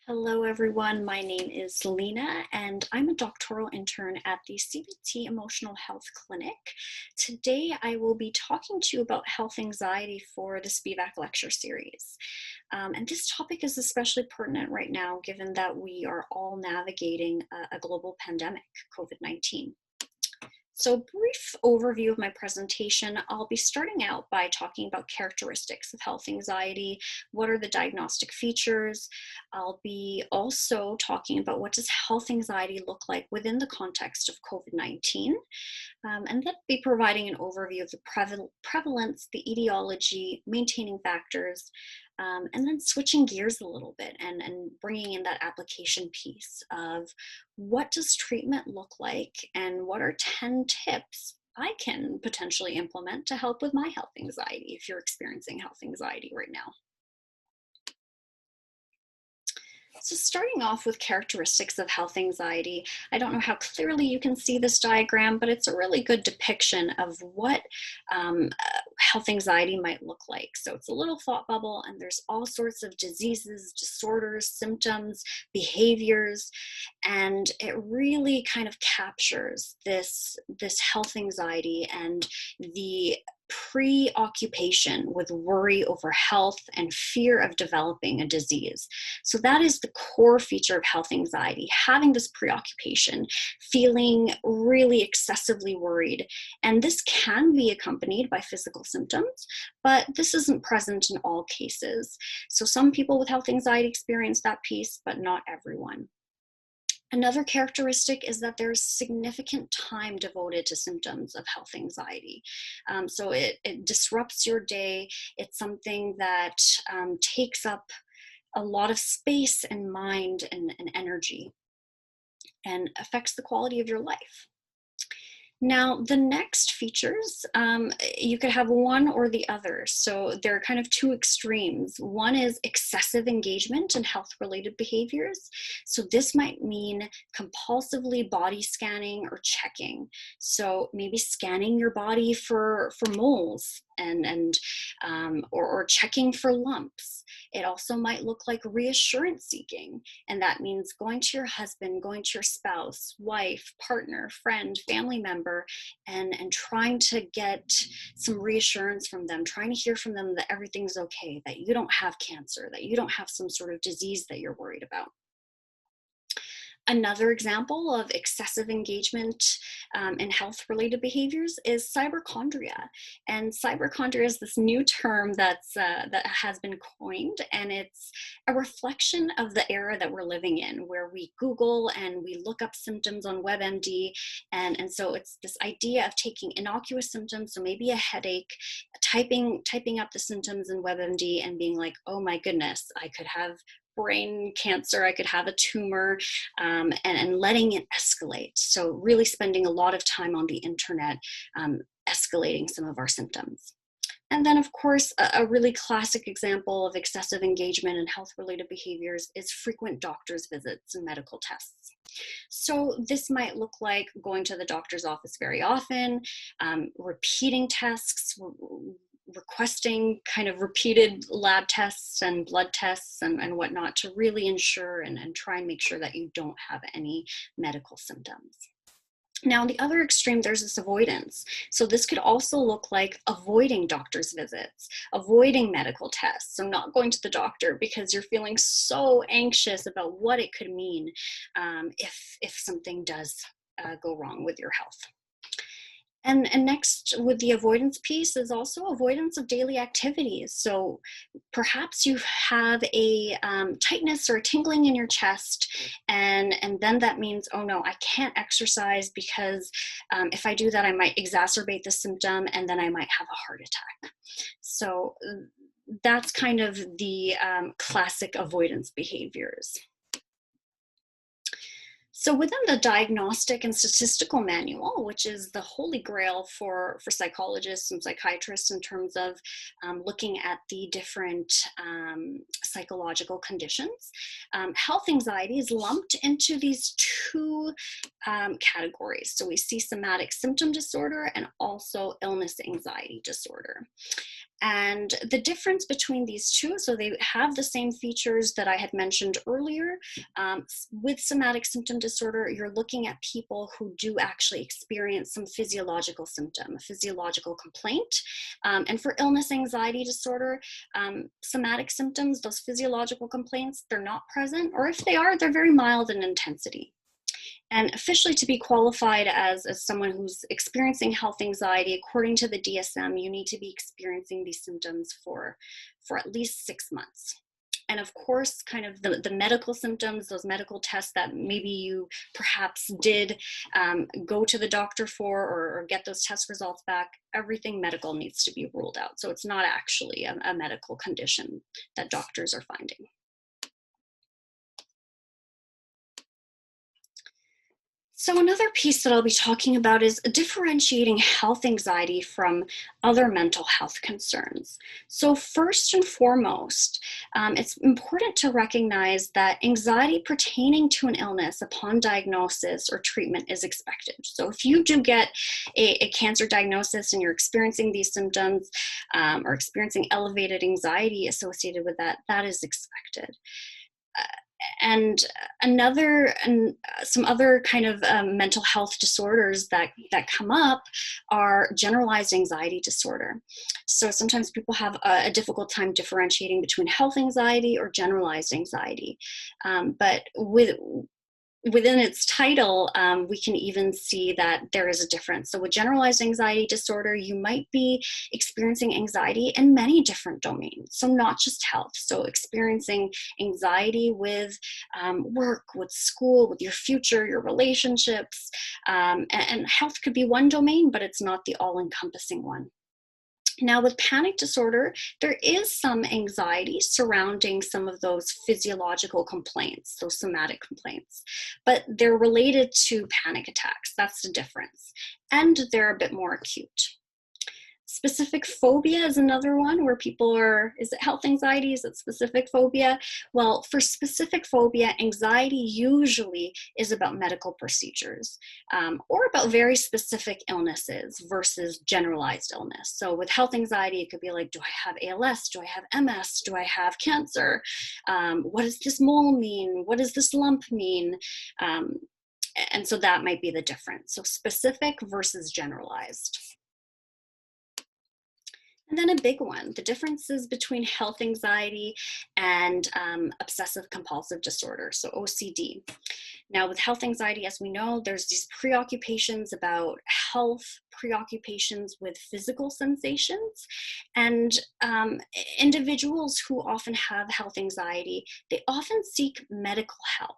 Hello, everyone. My name is Lena, and I'm a doctoral intern at the CBT Emotional Health Clinic. Today, I will be talking to you about health anxiety for the SPVAC lecture series. And this topic is especially pertinent right now, given that we are all navigating a global pandemic, COVID-19. So, brief overview of my presentation. I'll be starting out by talking about characteristics of health anxiety. What are the diagnostic features? I'll be also talking about what does health anxiety look like within the context of COVID-19. And then be providing an overview of the prevalence, the etiology, maintaining factors, and then switching gears a little bit and bringing in that application piece of what does treatment look like and what are 10 tips I can potentially implement to help with my health anxiety if you're experiencing health anxiety right now. So starting off with characteristics of health anxiety, I don't know how clearly you can see this diagram, but it's a really good depiction of what health anxiety might look like. So it's a little thought bubble, and there's all sorts of diseases, disorders, symptoms, behaviors, and it really kind of captures this health anxiety and the preoccupation with worry over health and fear of developing a disease. So that is the core feature of health anxiety, having this preoccupation, feeling really excessively worried. And this can be accompanied by physical symptoms, but this isn't present in all cases. So some people with health anxiety experience that piece, but not everyone. Another characteristic is that there's significant time devoted to symptoms of health anxiety. So it disrupts your day. It's something that takes up a lot of space and mind and energy and affects the quality of your life. Now, the next features, you could have one or the other. So there are kind of two extremes. One is excessive engagement in health-related behaviors. So this might mean compulsively body scanning or checking. So maybe scanning your body for moles or checking for lumps. It also might look like reassurance seeking, and that means going to your husband, going to your spouse, wife, partner, friend, family member, and trying to get some reassurance from them, trying to hear from them that everything's okay, that you don't have cancer, that you don't have some sort of disease that you're worried about. Another example of excessive engagement in health-related behaviors is cyberchondria. And cyberchondria is this new term that has been coined, and it's a reflection of the era that we're living in, where we Google and we look up symptoms on WebMD. And so it's this idea of taking innocuous symptoms, so maybe a headache, typing up the symptoms in WebMD and being like, oh my goodness, I could have brain cancer, I could have a tumor, and letting it escalate. So really spending a lot of time on the internet escalating some of our symptoms. And then, of course, a really classic example of excessive engagement in health-related behaviors is frequent doctor's visits and medical tests. So this might look like going to the doctor's office very often, repeating tests, requesting kind of repeated lab tests and blood tests and whatnot to really ensure and try and make sure that you don't have any medical symptoms. Now, on the other extreme, there's this avoidance. So this could also look like avoiding doctor's visits, avoiding medical tests. So not going to the doctor because you're feeling so anxious about what it could mean if something does go wrong with your health. And next with the avoidance piece is also avoidance of daily activities. So perhaps you have a tightness or a tingling in your chest, and then that means, oh no, I can't exercise because if I do that, I might exacerbate the symptom and then I might have a heart attack. So that's kind of the classic avoidance behaviors. So within the Diagnostic and Statistical Manual, which is the holy grail for psychologists and psychiatrists in terms of looking at the different psychological conditions, health anxiety is lumped into these two categories. So we see somatic symptom disorder and also illness anxiety disorder. And the difference between these two, so they have the same features that I had mentioned earlier. With somatic symptom disorder, you're looking at people who do actually experience some physiological symptom, a physiological complaint. And for illness anxiety disorder, somatic symptoms, those physiological complaints, they're not present, or if they are, they're very mild in intensity. And officially, to be qualified as someone who's experiencing health anxiety, according to the DSM, you need to be experiencing these symptoms for at least 6 months. And of course, kind of the medical symptoms, those medical tests that maybe you perhaps did go to the doctor for, or get those test results back, everything medical needs to be ruled out. So it's not actually a medical condition that doctors are finding. So another piece that I'll be talking about is differentiating health anxiety from other mental health concerns. So first and foremost, it's important to recognize that anxiety pertaining to an illness upon diagnosis or treatment is expected. So if you do get a cancer diagnosis and you're experiencing these symptoms or experiencing elevated anxiety associated with that, that is expected. And some other kind of mental health disorders that come up are generalized anxiety disorder. So sometimes people have a difficult time differentiating between health anxiety or generalized anxiety. But within its title, we can even see that there is a difference. So with generalized anxiety disorder, you might be experiencing anxiety in many different domains. So not just health. So experiencing anxiety with work, with school, with your future, your relationships. And health could be one domain, but it's not the all-encompassing one. Now, with panic disorder, there is some anxiety surrounding some of those physiological complaints, those somatic complaints, but they're related to panic attacks. That's the difference. And they're a bit more acute. Specific phobia is another one where people are, is it health anxiety? Is it specific phobia? Well, for specific phobia, anxiety usually is about medical procedures or about very specific illnesses versus generalized illness. So with health anxiety, it could be like, do I have ALS? Do I have MS? Do I have cancer? What does this mole mean? What does this lump mean? And so that might be the difference. So specific versus generalized. And then a big one, the differences between health anxiety and obsessive compulsive disorder, so OCD. Now with health anxiety, as we know, there's these preoccupations about health, preoccupations with physical sensations, and individuals who often have health anxiety, they often seek medical help.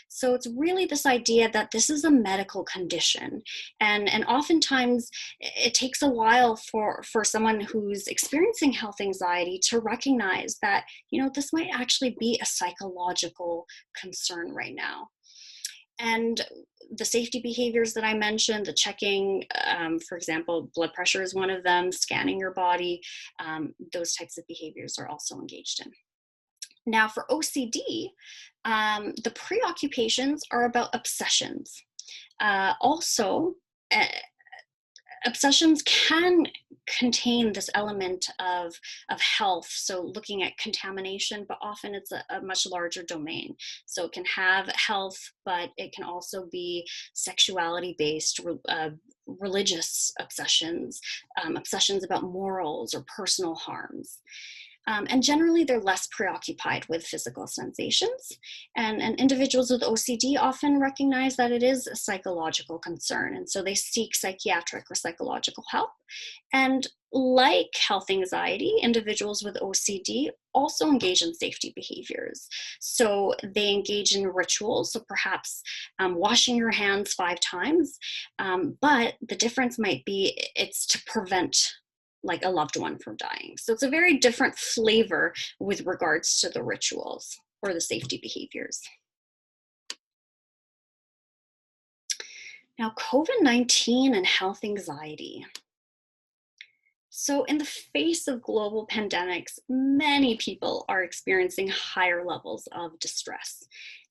So it's really this idea that this is a medical condition. And oftentimes it takes a while for someone who's experiencing health anxiety to recognize that, you know, this might actually be a psychological concern right now. And the safety behaviors that I mentioned, the checking, for example, blood pressure is one of them, scanning your body, those types of behaviors are also engaged in. Now for OCD, the preoccupations are about obsessions. Also, obsessions can contain this element of health, so looking at contamination, but often it's a much larger domain. So it can have health, but it can also be sexuality-based, religious obsessions, obsessions about morals or personal harms. And generally, they're less preoccupied with physical sensations. And individuals with OCD often recognize that it is a psychological concern. And so they seek psychiatric or psychological help. And like health anxiety, individuals with OCD also engage in safety behaviors. So they engage in rituals, so perhaps washing your hands 5 times. But the difference might be it's to prevent like a loved one from dying. So it's a very different flavor with regards to the rituals or the safety behaviors. Now, COVID-19 and health anxiety. So in the face of global pandemics, many people are experiencing higher levels of distress.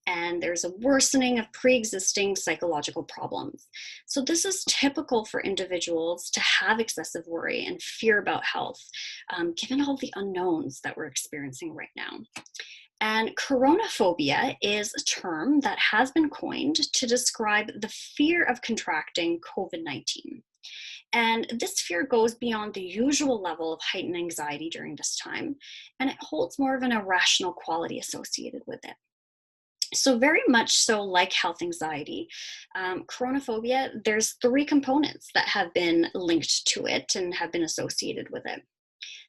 and there's a worsening of pre-existing psychological problems. So this is typical for individuals to have excessive worry and fear about health, given all the unknowns that we're experiencing right now. And coronaphobia is a term that has been coined to describe the fear of contracting COVID-19. And this fear goes beyond the usual level of heightened anxiety during this time, and it holds more of an irrational quality associated with it. So very much so like health anxiety, coronaphobia, there's three components that have been linked to it and have been associated with it.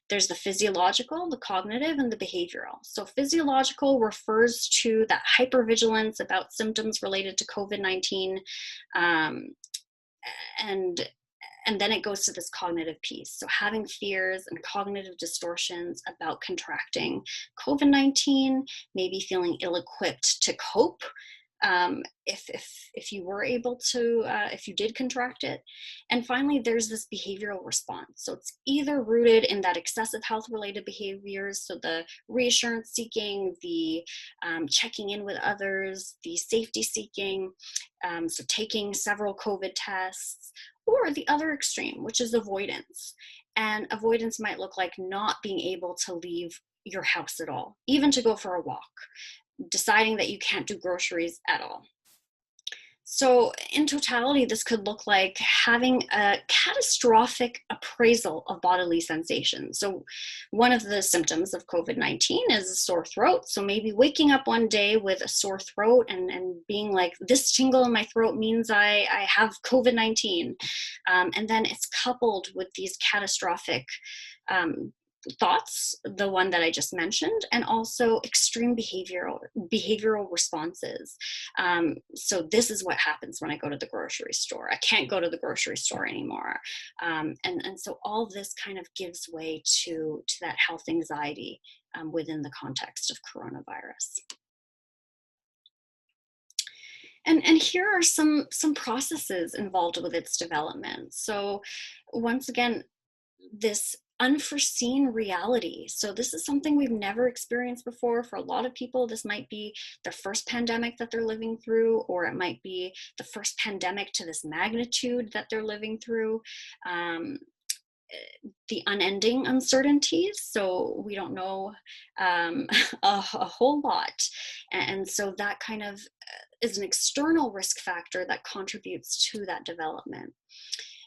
There's the physiological, the cognitive, and the behavioral. So physiological refers to that hypervigilance about symptoms related to COVID-19, um, and and then it goes to this cognitive piece. So having fears and cognitive distortions about contracting COVID-19, maybe feeling ill-equipped to cope, if you were able to, if you did contract it. And finally, there's this behavioral response. So it's either rooted in that excessive health-related behaviors, so the reassurance seeking, the checking in with others, the safety seeking, so taking several COVID tests, or the other extreme, which is avoidance. And avoidance might look like not being able to leave your house at all, even to go for a walk, deciding that you can't do groceries at all. So in totality, this could look like having a catastrophic appraisal of bodily sensations. So one of the symptoms of COVID-19 is a sore throat. So maybe waking up one day with a sore throat and being like, this tingle in my throat means I have COVID-19. And then it's coupled with these catastrophic thoughts, the one that I just mentioned, and also extreme behavioral responses. So this is what happens when I go to the grocery store. I can't go to the grocery store anymore. And so all this kind of gives way to that health anxiety within the context of coronavirus. And here are some processes involved with its development. So once again, this unforeseen reality. So this is something we've never experienced before. For a lot of people, this might be their first pandemic that they're living through, or it might be the first pandemic to this magnitude that they're living through. The unending uncertainties. So we don't know a whole lot. And so that kind of is an external risk factor that contributes to that development.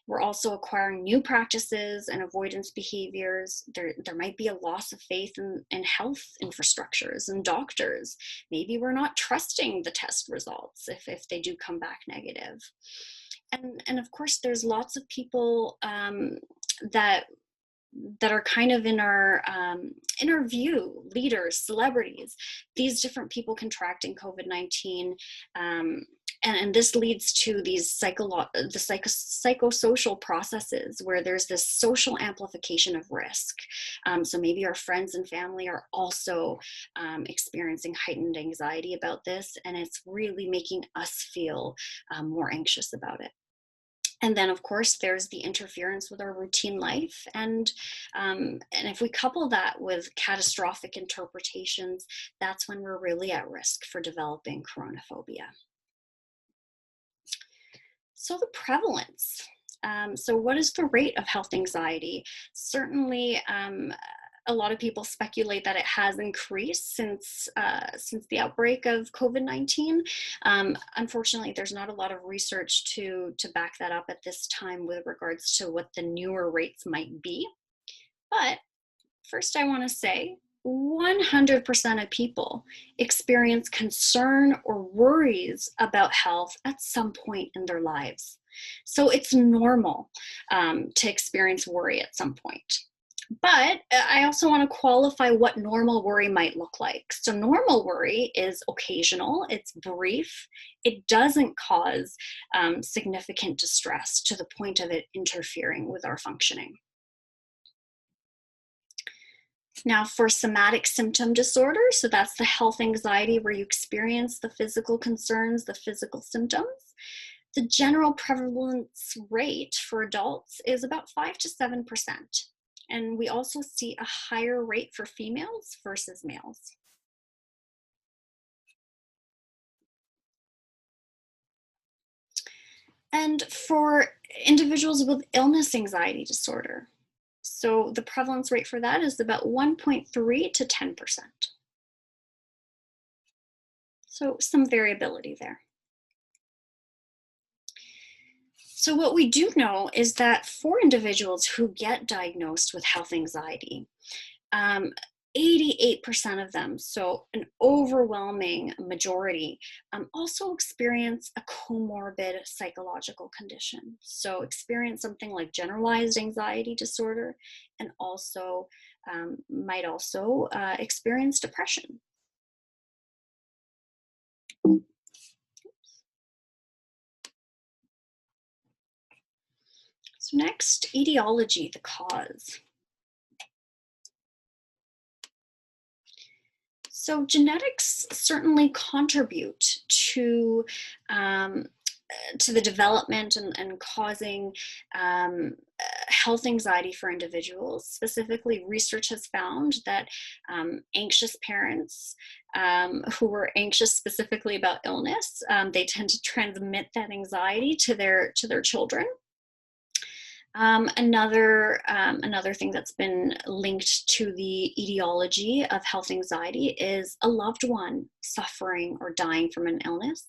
We're also acquiring new practices and avoidance behaviors. There might be a loss of faith in health infrastructures and doctors. Maybe we're not trusting the test results if they do come back negative. And of course, there's lots of people that are kind of in our view, leaders, celebrities, these different people contracting COVID-19. And this leads to these psychosocial processes where there's this social amplification of risk. So maybe our friends and family are also experiencing heightened anxiety about this, and it's really making us feel more anxious about it. And then, of course, there's the interference with our routine life. And if we couple that with catastrophic interpretations, that's when we're really at risk for developing coronaphobia. So the prevalence. So what is the rate of health anxiety? Certainly, a lot of people speculate that it has increased since the outbreak of COVID-19. Unfortunately, there's not a lot of research to back that up at this time with regards to what the newer rates might be. But first, I want to say 100% of people experience concern or worries about health at some point in their lives. So it's normal to experience worry at some point. But I also want to qualify what normal worry might look like. So normal worry is occasional, it's brief, it doesn't cause significant distress to the point of it interfering with our functioning. Now, for somatic symptom disorder, so that's the health anxiety where you experience the physical concerns, the physical symptoms, the general prevalence rate for adults is about 5 to 7%. And we also see a higher rate for females versus males. And for individuals with illness anxiety disorder, so the prevalence rate for that is about 1.3 to 10%. So some variability there. So what we do know is that for individuals who get diagnosed with health anxiety, um, 88% of them, so an overwhelming majority, also experience a comorbid psychological condition. So experience something like generalized anxiety disorder, and also might also experience depression. So next, etiology, the cause. So genetics certainly contribute um, to the development and causing health anxiety for individuals. Specifically, research has found that anxious parents who were anxious specifically about illness, they tend to transmit that anxiety to their children. Another thing that's been linked to the etiology of health anxiety is a loved one suffering or dying from an illness,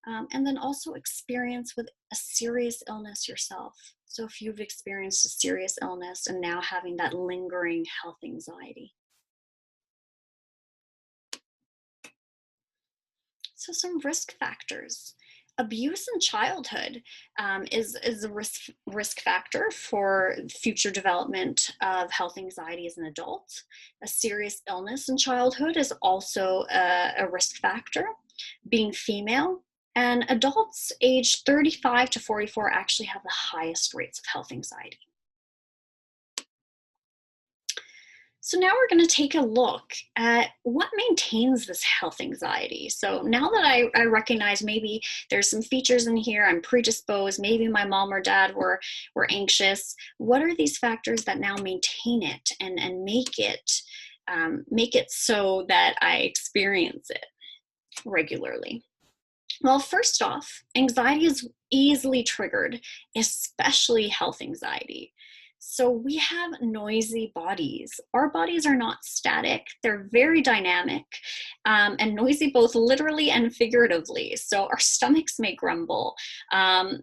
and then also experience with a serious illness yourself. So if you've experienced a serious illness and now having that lingering health anxiety. So some risk factors. Abuse in childhood is a risk factor for future development of health anxiety as an adult. A serious illness in childhood is also a risk factor. Being female, and adults aged 35 to 44 actually have the highest rates of health anxiety. So now we're going to take a look at what maintains this health anxiety. So now that I recognize maybe there's some features in here, I'm predisposed, maybe my mom or dad were anxious, what are these factors that now maintain it and make it so that I experience it regularly? Well, first off, anxiety is easily triggered, especially health anxiety. So we have noisy bodies. Our bodies are not static, they're very dynamic and noisy both literally and figuratively. So our stomachs may grumble.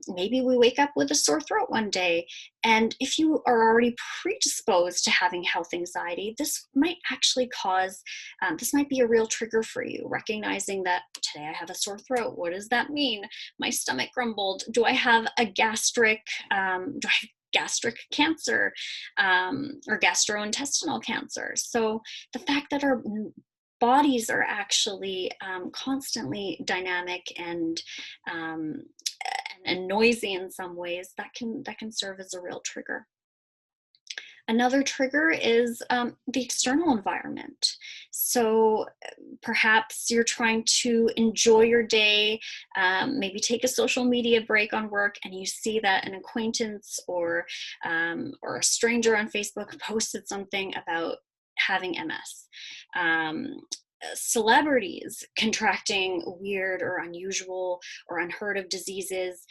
Maybe we wake up with a sore throat one day. And if you are already predisposed to having health anxiety, this might actually this might be a real trigger for you, recognizing that today I have a sore throat. What does that mean? My stomach grumbled. Do I have gastric cancer or gastrointestinal cancer? So the fact that our bodies are actually constantly dynamic um, and noisy in some ways, that can serve as a real trigger. Another trigger is the external environment. So perhaps you're trying to enjoy your day, maybe take a social media break on work, and you see that an acquaintance or a stranger on Facebook posted something about having MS. Celebrities contracting weird or unusual or unheard of diseases,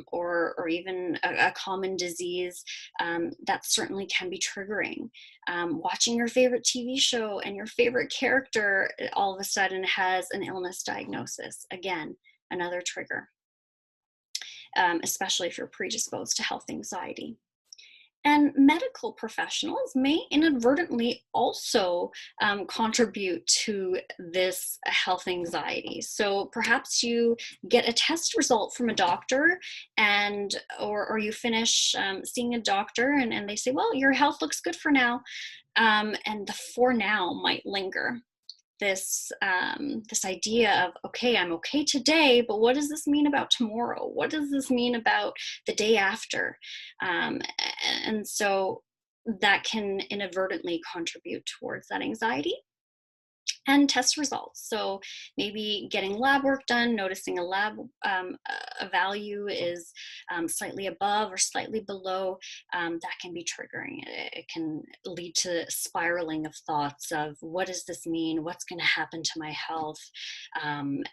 or even a common disease, that certainly can be triggering. Watching your favorite TV show and your favorite character all of a sudden has an illness diagnosis. Again, another trigger, especially if you're predisposed to health anxiety. And medical professionals may inadvertently also contribute to this health anxiety. So perhaps you get a test result from a doctor, or you finish seeing a doctor and they say, well, your health looks good for now. And the for now might linger. This idea of, okay, I'm okay today, but what does this mean about tomorrow? What does this mean about the day after? And so that can inadvertently contribute towards that anxiety. and test results. So maybe getting lab work done, noticing a lab a value is slightly above or slightly below, that can be triggering. It can lead to spiraling of thoughts of what does this mean? What's going to happen to my health? And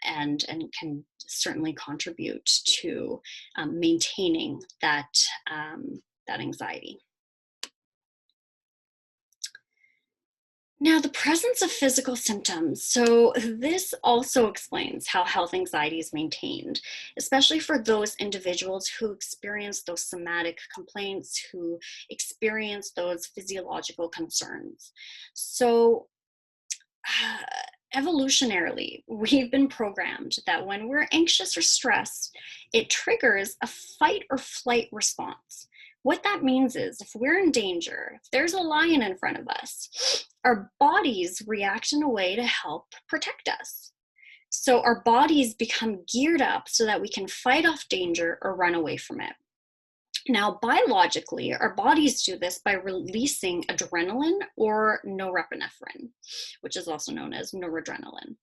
can certainly contribute to maintaining that anxiety. Now, the presence of physical symptoms. So, this also explains how health anxiety is maintained, especially for those individuals who experience those somatic complaints, who experience those physiological concerns. So, uh, evolutionarily, we've been programmed that when we're anxious or stressed, it triggers a fight or flight response. What that means is if we're in danger, if there's a lion in front of us, our bodies react in a way to help protect us. So our bodies become geared up so that we can fight off danger or run away from it. Now, biologically, our bodies do this by releasing adrenaline or norepinephrine, which is also known as noradrenaline.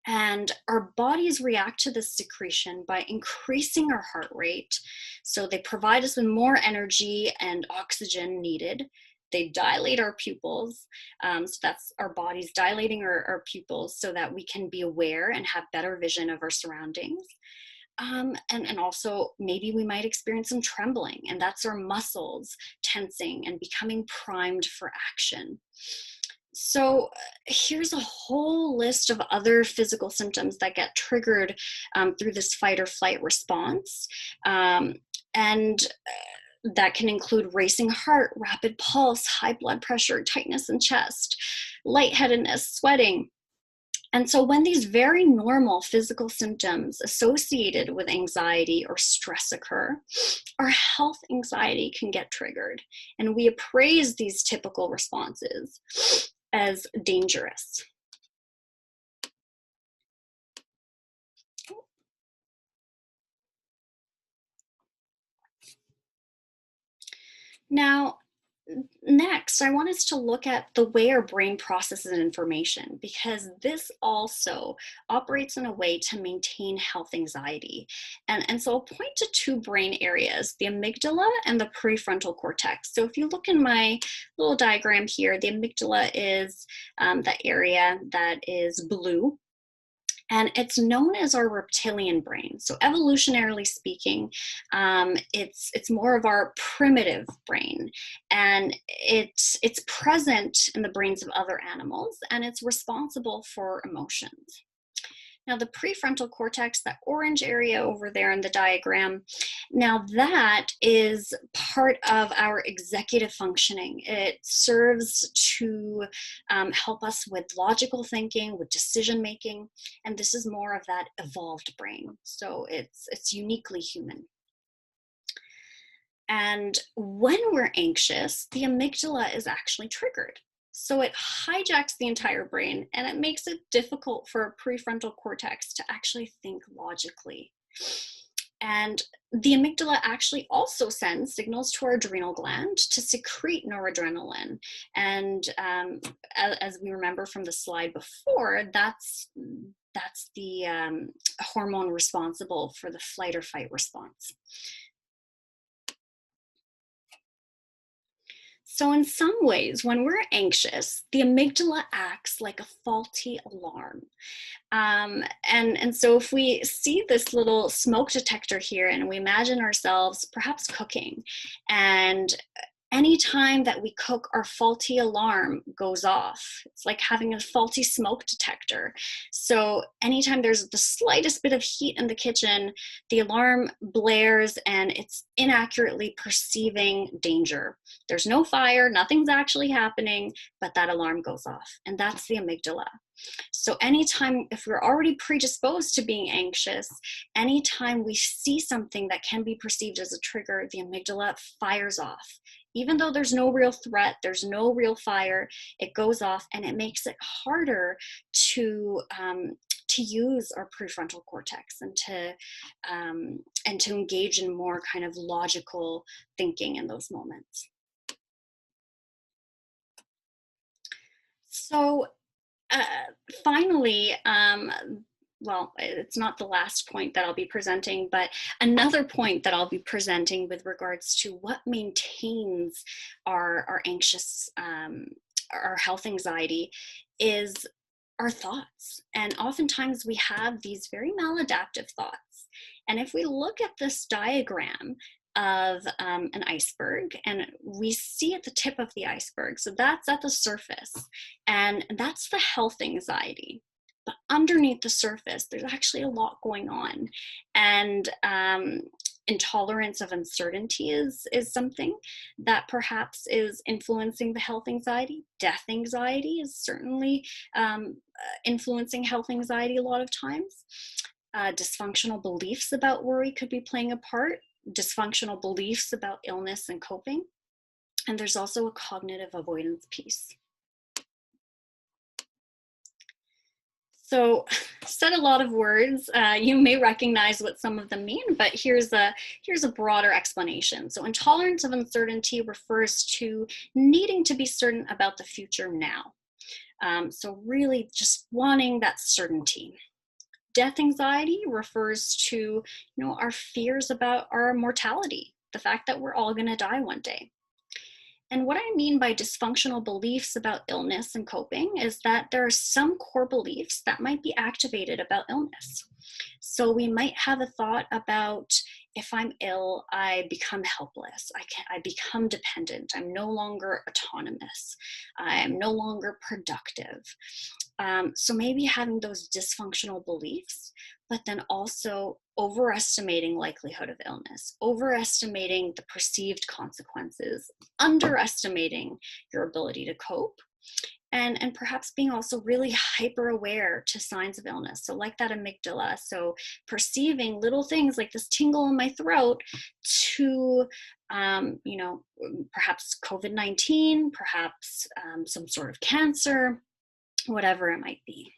And our bodies react to this secretion by increasing our heart rate. So they provide us with more energy and oxygen needed. They dilate our pupils. So that's our bodies dilating our pupils so that we can be aware and have better vision of our surroundings. And also maybe we might experience some trembling, and that's our muscles tensing and becoming primed for action. So here's a whole list of other physical symptoms that get triggered through this fight or flight response. And that can include racing heart, rapid pulse, high blood pressure, tightness in chest, lightheadedness, sweating. And so when these very normal physical symptoms associated with anxiety or stress occur, our health anxiety can get triggered. And we appraise these typical responses as dangerous. Now, next, I want us to look at the way our brain processes information, because this also operates in a way to maintain health anxiety. And so I'll point to two brain areas, the amygdala and the prefrontal cortex. So if you look in my little diagram here, the amygdala is the area that is blue. And it's known as our reptilian brain. So evolutionarily speaking, it's more of our primitive brain, and it's present in the brains of other animals, and it's responsible for emotions. Now, the prefrontal cortex, that orange area over there in the diagram, now that is part of our executive functioning. It serves to help us with logical thinking, with decision making, and this is more of that evolved brain. So it's uniquely human. And when we're anxious, the amygdala is actually triggered. So it hijacks the entire brain, and it makes it difficult for prefrontal cortex to actually think logically. And the amygdala actually also sends signals to our adrenal gland to secrete noradrenaline. And as we remember from the slide before, that's the hormone responsible for the flight or fight response. So in some ways, when we're anxious, the amygdala acts like a faulty alarm. And so if we see this little smoke detector here and we imagine ourselves perhaps cooking, and anytime that we cook, our faulty alarm goes off. It's like having a faulty smoke detector. So anytime there's the slightest bit of heat in the kitchen, the alarm blares and it's inaccurately perceiving danger. There's no fire, nothing's actually happening, but that alarm goes off. And that's the amygdala. So anytime, if we're already predisposed to being anxious, anytime we see something that can be perceived as a trigger, the amygdala fires off. Even though there's no real threat, there's no real fire, it goes off, and it makes it harder to use our prefrontal cortex and to engage in more kind of logical thinking in those moments. So uh, finally, well, it's not the last point that I'll be presenting, but another point that I'll be presenting with regards to what maintains our anxious, our health anxiety is our thoughts. And oftentimes we have these very maladaptive thoughts. And if we look at this diagram of an iceberg, and we see at the tip of the iceberg, so that's at the surface, and that's the health anxiety. But underneath the surface, there's actually a lot going on. And intolerance of uncertainty is something that perhaps is influencing the health anxiety. Death anxiety is certainly influencing health anxiety a lot of times. Dysfunctional beliefs about worry could be playing a part. Dysfunctional beliefs about illness and coping. And there's also a cognitive avoidance piece. So, said a lot of words. You may recognize what some of them mean, but here's a broader explanation. So, intolerance of uncertainty refers to needing to be certain about the future now. So, really just wanting that certainty. Death anxiety refers to, our fears about our mortality, the fact that we're all going to die one day. And what I mean by dysfunctional beliefs about illness and coping is that there are some core beliefs that might be activated about illness. So we might have a thought about, if I'm ill, I become helpless. I become dependent. I'm no longer autonomous. I am no longer productive. So maybe having those dysfunctional beliefs, but then also overestimating likelihood of illness, overestimating the perceived consequences, underestimating your ability to cope, and perhaps being also really hyper aware to signs of illness. So like that amygdala, so perceiving little things like this tingle in my throat to, perhaps COVID-19, perhaps some sort of cancer, whatever it might be.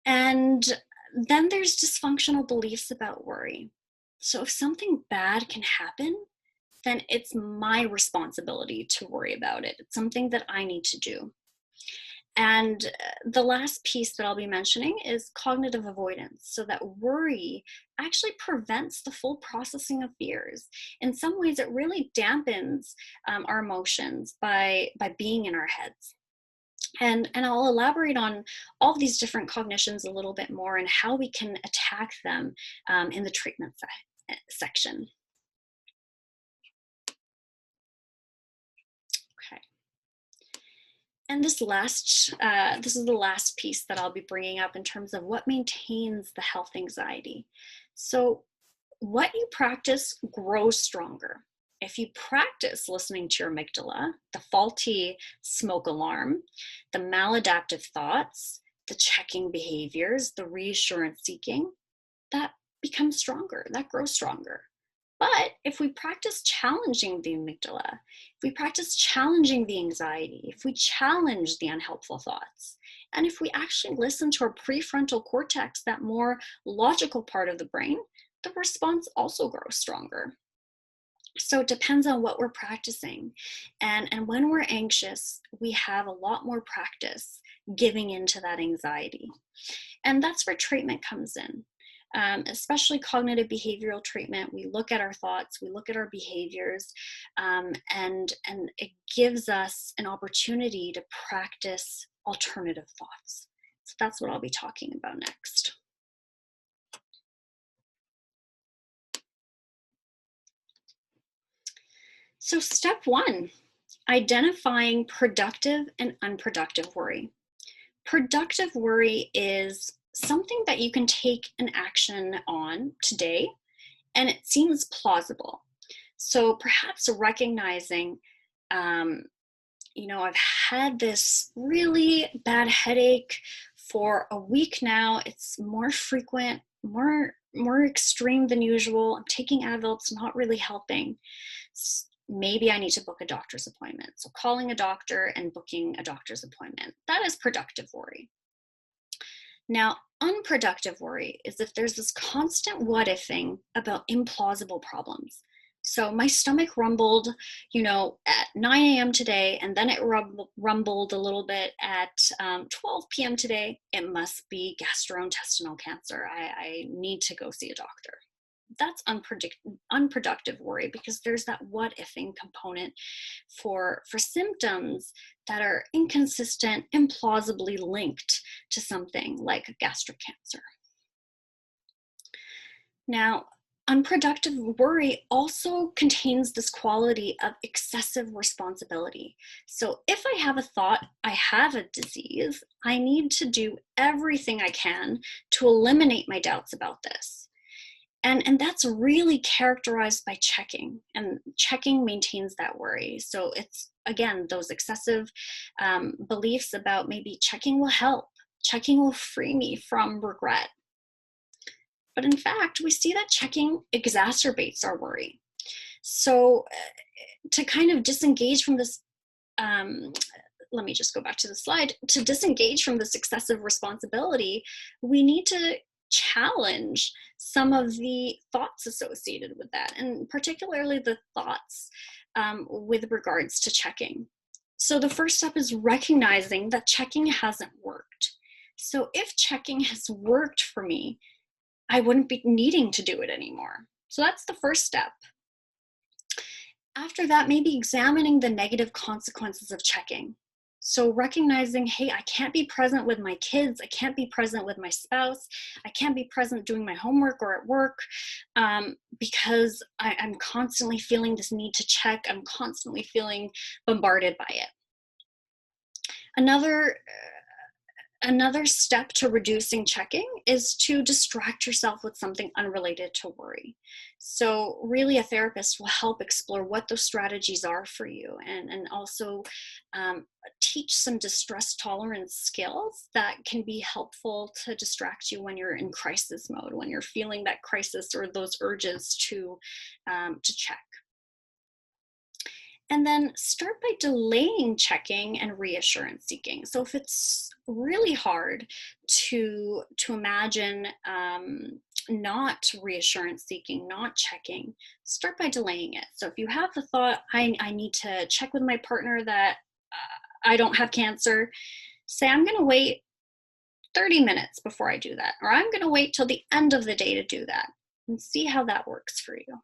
And then there's dysfunctional beliefs about worry. So if something bad can happen, then it's my responsibility to worry about it. It's something that I need to do. And the last piece that I'll be mentioning is cognitive avoidance. So that worry actually prevents the full processing of fears. In some ways, it really dampens our emotions by being in our heads. And I'll elaborate on all of these different cognitions a little bit more and how we can attack them in the treatment section. Okay. And this is the last piece that I'll be bringing up in terms of what maintains the health anxiety. So what you practice grows stronger. If you practice listening to your amygdala, the faulty smoke alarm, the maladaptive thoughts, the checking behaviors, the reassurance seeking, that becomes stronger, that grows stronger. But if we practice challenging the amygdala, if we practice challenging the anxiety, if we challenge the unhelpful thoughts, and if we actually listen to our prefrontal cortex, that more logical part of the brain, the response also grows stronger. So it depends on what we're practicing. And when we're anxious, we have a lot more practice giving into that anxiety. And that's where treatment comes in. Especially cognitive behavioral treatment, we look at our thoughts, we look at our behaviors, and it gives us an opportunity to practice alternative thoughts. So that's what I'll be talking about next. So step one, identifying productive and unproductive worry. Productive worry is something that you can take an action on today, and it seems plausible. So perhaps recognizing, I've had this really bad headache for a week now. It's more frequent, more extreme than usual. I'm taking Advil, it's not really helping. Maybe I need to book a doctor's appointment. So calling a doctor and booking a doctor's appointment, that is productive worry. Now, unproductive worry is if there's this constant what-ifing about implausible problems. So my stomach rumbled, at 9 a.m. today, and then it rumbled a little bit at 12 p.m. today. It must be gastrointestinal cancer. I need to go see a doctor. That's unproductive worry, because there's that what ifing component for symptoms that are inconsistent, implausibly linked to something like gastric cancer. Now, unproductive worry also contains this quality of excessive responsibility. So if I have a thought, I have a disease, I need to do everything I can to eliminate my doubts about this. And that's really characterized by checking, and checking maintains that worry. So it's, again, those excessive beliefs about maybe checking will help, checking will free me from regret. But in fact, we see that checking exacerbates our worry. So to kind of disengage from this, let me just go back to the slide, to disengage from this excessive responsibility, we need to challenge some of the thoughts associated with that, and particularly the thoughts with regards to checking. So the first step is recognizing that checking hasn't worked. So if checking has worked for me, I wouldn't be needing to do it anymore. So that's the first step. After that, maybe examining the negative consequences of checking. So recognizing, hey, I can't be present with my kids, I can't be present with my spouse, I can't be present doing my homework or at work because I'm constantly feeling this need to check, I'm constantly feeling bombarded by it. Another step to reducing checking is to distract yourself with something unrelated to worry. So really, a therapist will help explore what those strategies are for you, and also teach some distress tolerance skills that can be helpful to distract you when you're in crisis mode, when you're feeling that crisis or those urges to check. And then start by delaying checking and reassurance seeking. So if it's really hard to imagine not reassurance seeking, not checking, start by delaying it. So if you have the thought, I need to check with my partner that I don't have cancer, say, I'm going to wait 30 minutes before I do that, or I'm going to wait till the end of the day to do that, and see how that works for you.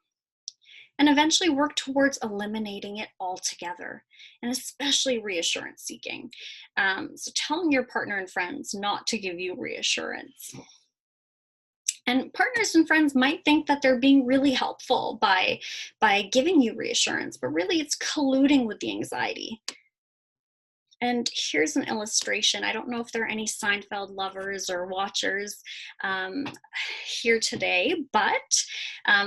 And eventually work towards eliminating it altogether, and especially reassurance seeking. So telling your partner and friends not to give you reassurance. And partners and friends might think that they're being really helpful by giving you reassurance, but really it's colluding with the anxiety. And here's an illustration. I don't know if there are any Seinfeld lovers or watchers here today, but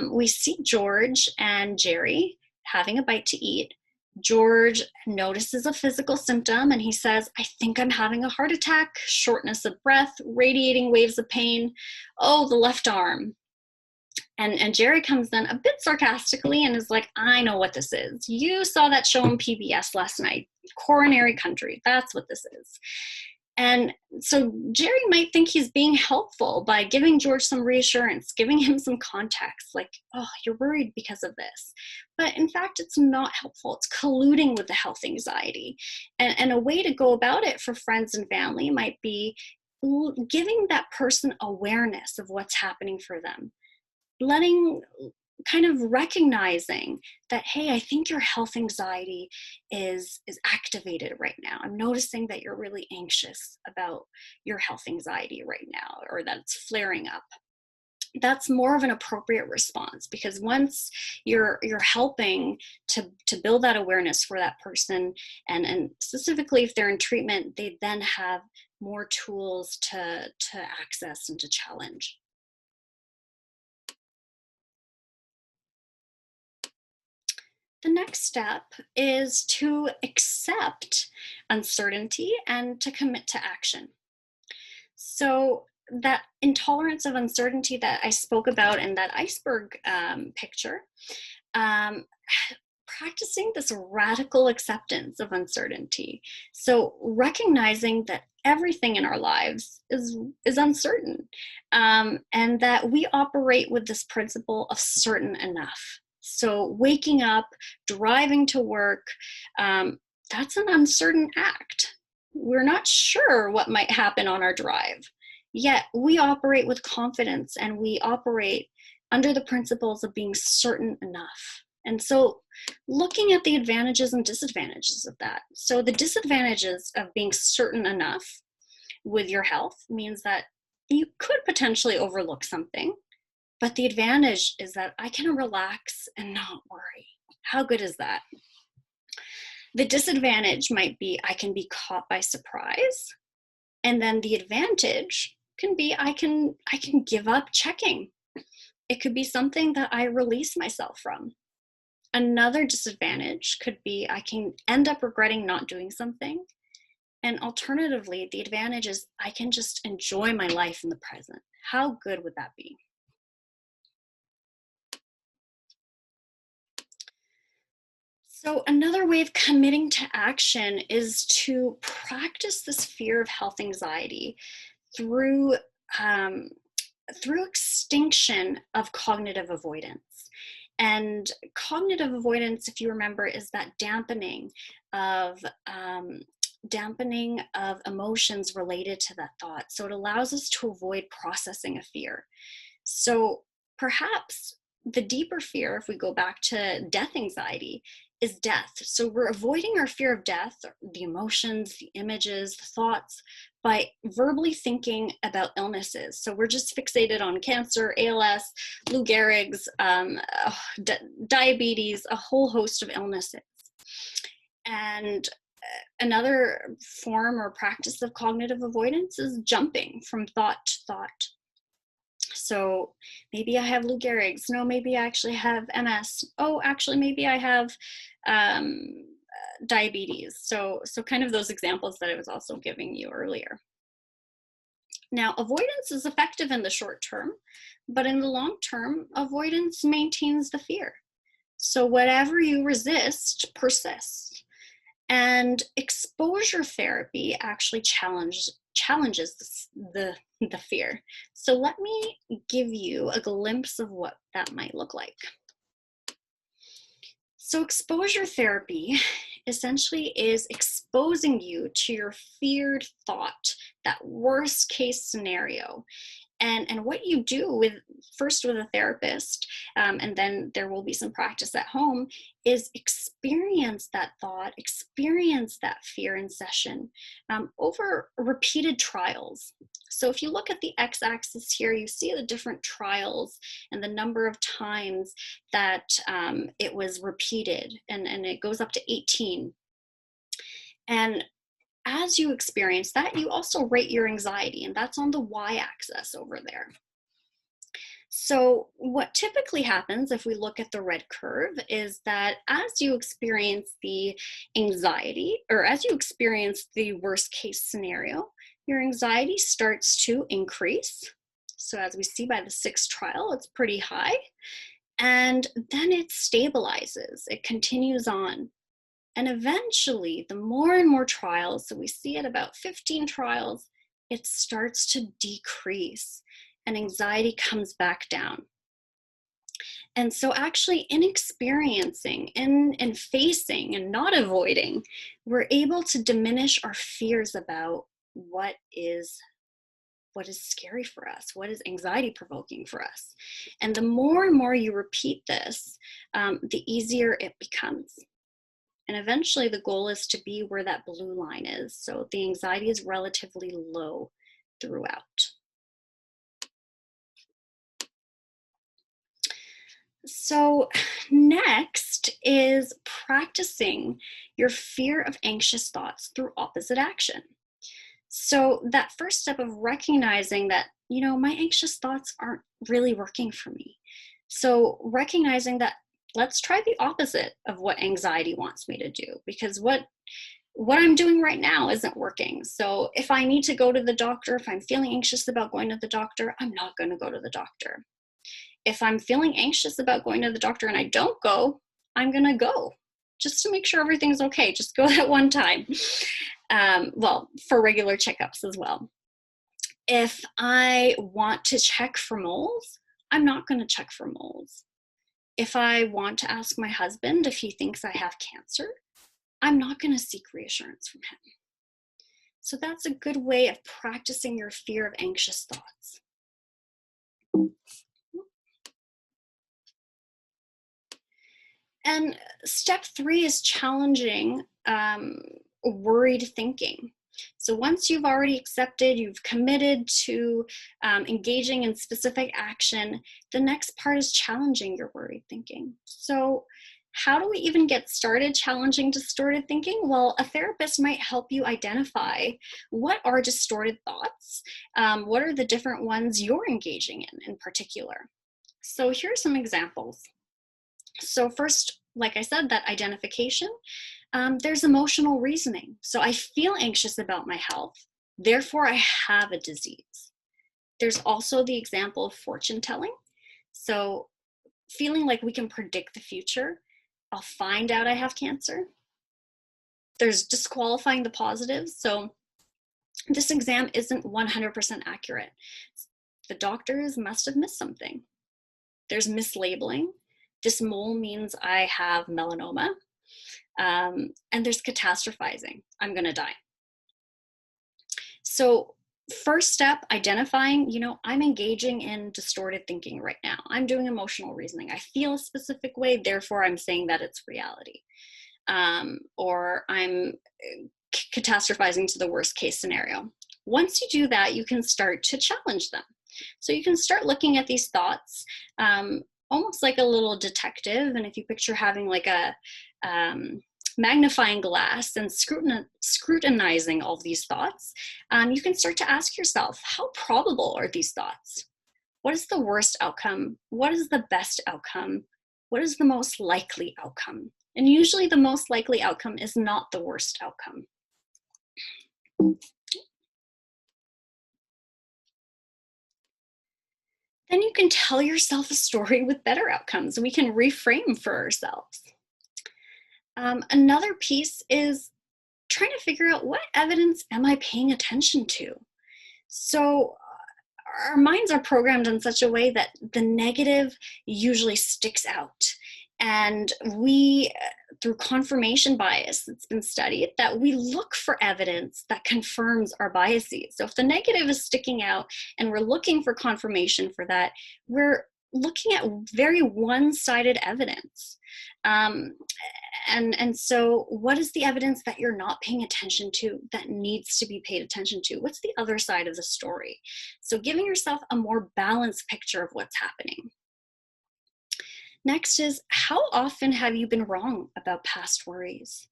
we see George and Jerry having a bite to eat. George notices a physical symptom and he says, I think I'm having a heart attack, shortness of breath, radiating waves of pain. Oh, the left arm. And Jerry comes in a bit sarcastically and is like, I know what this is. You saw that show on PBS last night, Coronary Country. That's what this is. And so Jerry might think he's being helpful by giving George some reassurance, giving him some context, like, oh, you're worried because of this. But in fact, it's not helpful. It's colluding with the health anxiety. And a way to go about it for friends and family might be giving that person awareness of what's happening for them. Kind of recognizing that, hey, I think your health anxiety is activated right now. I'm noticing that you're really anxious about your health anxiety right now, or that it's flaring up. That's more of an appropriate response, because once you're helping to build that awareness for that person, and specifically if they're in treatment, they then have more tools to access and to challenge. The next step is to accept uncertainty and to commit to action. So that intolerance of uncertainty that I spoke about in that iceberg picture, practicing this radical acceptance of uncertainty. So recognizing that everything in our lives is uncertain, and that we operate with this principle of certain enough. So waking up, driving to work, that's an uncertain act. We're not sure what might happen on our drive. Yet we operate with confidence and we operate under the principles of being certain enough. And so looking at the advantages and disadvantages of that. So the disadvantages of being certain enough with your health means that you could potentially overlook something, but the advantage is that I can relax and not worry. How good is that? The disadvantage might be I can be caught by surprise. And then the advantage can be I can give up checking. It could be something that I release myself from. Another disadvantage could be I can end up regretting not doing something. And alternatively, the advantage is I can just enjoy my life in the present. How good would that be? So another way of committing to action is to practice this fear of health anxiety through um, through extinction of cognitive avoidance. And cognitive avoidance, if you remember, is that of dampening of emotions related to that thought. So it allows us to avoid processing a fear. So perhaps the deeper fear, if we go back to death anxiety, is death. So we're avoiding our fear of death, the emotions, the images, the thoughts, by verbally thinking about illnesses. So we're just fixated on cancer, ALS, Lou Gehrig's, diabetes, a whole host of illnesses. And another form or practice of cognitive avoidance is jumping from thought to thought. So maybe I have Lou Gehrig's. No, maybe I actually have MS. Oh, actually, maybe I have diabetes. So kind of those examples that I was also giving you earlier. Now, avoidance is effective in the short term, but in the long term, avoidance maintains the fear. So whatever you resist persists. And exposure therapy actually challenges the fear. So let me give you a glimpse of what that might look like. So exposure therapy essentially is exposing you to your feared thought, that worst case scenario. And what you do first with a therapist, and then there will be some practice at home, is experience that thought, experience that fear in session over repeated trials. So if you look at the x-axis here, you see the different trials and the number of times that it was repeated, and it goes up to 18. And as you experience that, you also rate your anxiety, and that's on the y-axis over there. So what typically happens if we look at the red curve is that as you experience the anxiety, or as you experience the worst case scenario, your anxiety starts to increase. So as we see by the 6th trial, it's pretty high. And then it stabilizes, it continues on. And eventually, the more and more trials, so we see at about 15 trials, it starts to decrease and anxiety comes back down. And so actually in experiencing, in facing and not avoiding, we're able to diminish our fears about what is scary for us, what is anxiety provoking for us. And the more and more you repeat this, the easier it becomes. And eventually the goal is to be where that blue line is. So the anxiety is relatively low throughout. So next is practicing your fear of anxious thoughts through opposite action. So that first step of recognizing that, my anxious thoughts aren't really working for me. So recognizing that, let's try the opposite of what anxiety wants me to do, because what I'm doing right now isn't working. So if I need to go to the doctor, if I'm feeling anxious about going to the doctor, I'm not going to go to the doctor. If I'm feeling anxious about going to the doctor and I don't go, I'm going to go just to make sure everything's okay. Just go that one time. For regular checkups as well. If I want to check for moles, I'm not going to check for moles. If I want to ask my husband if he thinks I have cancer, I'm not going to seek reassurance from him. So that's a good way of practicing your fear of anxious thoughts. And step 3 is challenging worried thinking. So once you've already accepted, you've committed to engaging in specific action, the next part is challenging your worried thinking. So how do we even get started challenging distorted thinking? Well, a therapist might help you identify what are distorted thoughts, what are the different ones you're engaging in particular. So here are some examples. So first, like I said, that identification, there's emotional reasoning. So I feel anxious about my health, therefore I have a disease. There's also the example of fortune telling. So feeling like we can predict the future, I'll find out I have cancer. There's disqualifying the positives. So this exam isn't 100% accurate. The doctors must have missed something. There's mislabeling. This mole means I have melanoma. And there's catastrophizing. I'm going to die. So first step, identifying, I'm engaging in distorted thinking right now. I'm doing emotional reasoning. I feel a specific way, therefore I'm saying that it's reality. Or I'm catastrophizing to the worst case scenario. Once you do that, you can start to challenge them. So you can start looking at these thoughts almost like a little detective. And if you picture having like a magnifying glass and scrutinizing all of these thoughts, you can start to ask yourself, how probable are these thoughts? What is the worst outcome? What is the best outcome? What is the most likely outcome? And usually the most likely outcome is not the worst outcome. Then you can tell yourself a story with better outcomes. We can reframe for ourselves. Another piece is trying to figure out, what evidence am I paying attention to? So our minds are programmed in such a way that the negative usually sticks out. And we, through confirmation bias, it's been studied that we look for evidence that confirms our biases. So if the negative is sticking out and we're looking for confirmation for that, we're looking at very one-sided evidence. And so what is the evidence that you're not paying attention to that needs to be paid attention to? What's the other side of the story? So giving yourself a more balanced picture of what's happening. Next is, how often have you been wrong about past worries?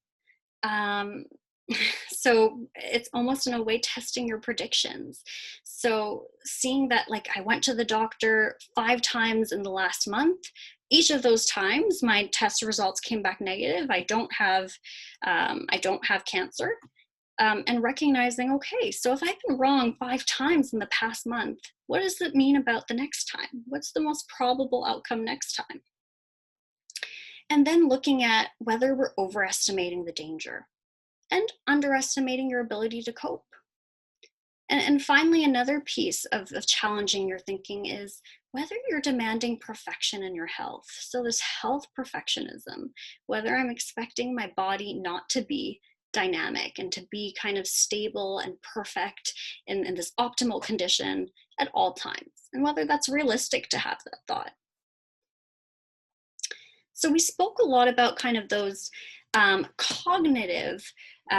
So it's almost in a way testing your predictions. So seeing that, like, I went to the doctor 5 times in the last month. Each of those times my test results came back negative. I don't have cancer. And recognizing, okay, so if I've been wrong 5 times in the past month, what does it mean about the next time? What's the most probable outcome next time? And then looking at whether we're overestimating the danger and underestimating your ability to cope. And finally, another piece of challenging your thinking is whether you're demanding perfection in your health. So this health perfectionism, whether I'm expecting my body not to be dynamic and to be kind of stable and perfect in this optimal condition at all times, and whether that's realistic to have that thought. So we spoke a lot about kind of those cognitive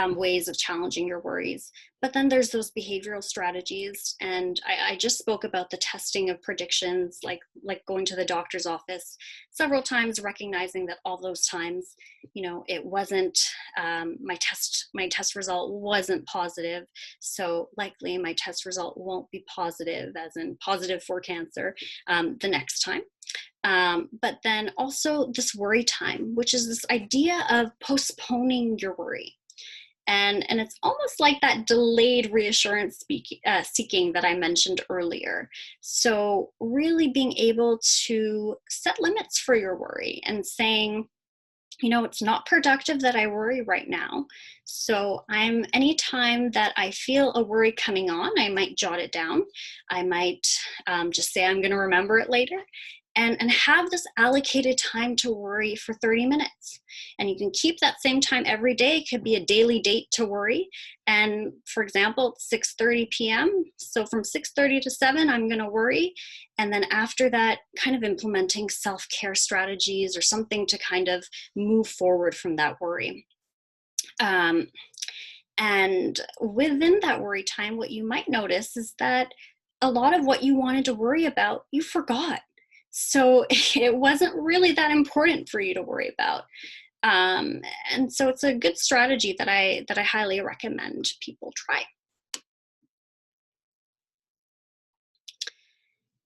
ways of challenging your worries, but then there's those behavioral strategies. And I just spoke about the testing of predictions, like going to the doctor's office several times, recognizing that all those times, it wasn't, my test result wasn't positive. So likely my test result won't be positive, as in positive for cancer, the next time. But then also this worry time, which is this idea of postponing your worry. And it's almost like that delayed reassurance seeking that I mentioned earlier. So really being able to set limits for your worry and saying, it's not productive that I worry right now. So anytime that I feel a worry coming on, I might jot it down. I might just say I'm going to remember it later. and have this allocated time to worry for 30 minutes. And you can keep that same time every day. It could be a daily date to worry. And for example, 6:30 p.m. So from 6:30 to 7, I'm going to worry. And then after that, kind of implementing self-care strategies or something to kind of move forward from that worry. And within that worry time, what you might notice is that a lot of what you wanted to worry about, you forgot. So it wasn't really that important for you to worry about. And so it's a good strategy that I highly recommend people try.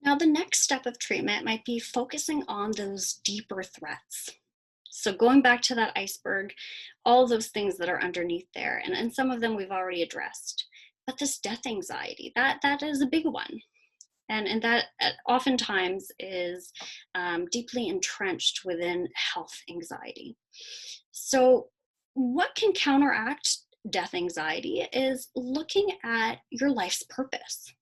Now, the next step of treatment might be focusing on those deeper threats. So going back to that iceberg, all those things that are underneath there, and some of them we've already addressed. But this death anxiety, that is a big one. And that oftentimes is deeply entrenched within health anxiety. So what can counteract death anxiety is looking at your life's purpose,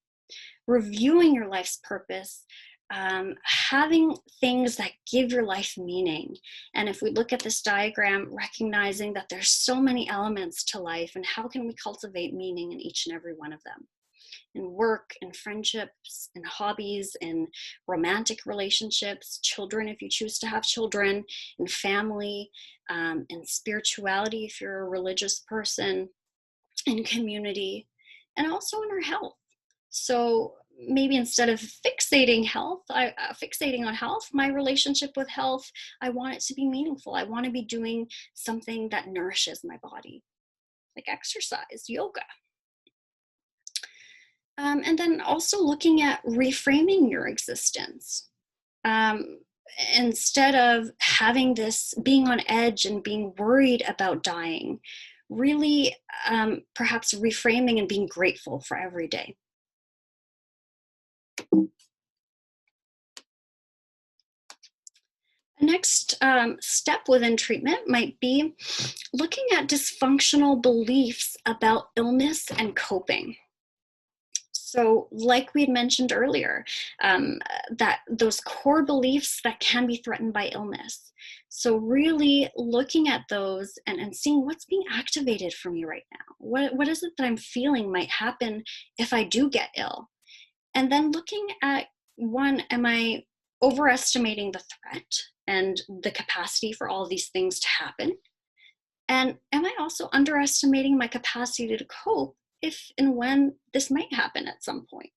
reviewing your life's purpose, having things that give your life meaning. And if we look at this diagram, recognizing that there's so many elements to life, and how can we cultivate meaning in each and every one of them? In work, in friendships, in hobbies, in romantic relationships, children if you choose to have children, in family, in spirituality if you're a religious person, in community, and also in our health. So maybe instead of fixating on health, my relationship with health, I want it to be meaningful. I want to be doing something that nourishes my body, like exercise, yoga. And then also looking at reframing your existence. Instead of having this being on edge and being worried about dying, really perhaps reframing and being grateful for every day. The next step within treatment might be looking at dysfunctional beliefs about illness and coping. So like we had mentioned earlier, that those core beliefs that can be threatened by illness. So really looking at those and seeing what's being activated for me right now. What is it that I'm feeling might happen if I do get ill? And then looking at, one, am I overestimating the threat and the capacity for all of these things to happen? And am I also underestimating my capacity to cope if and when this might happen at some point?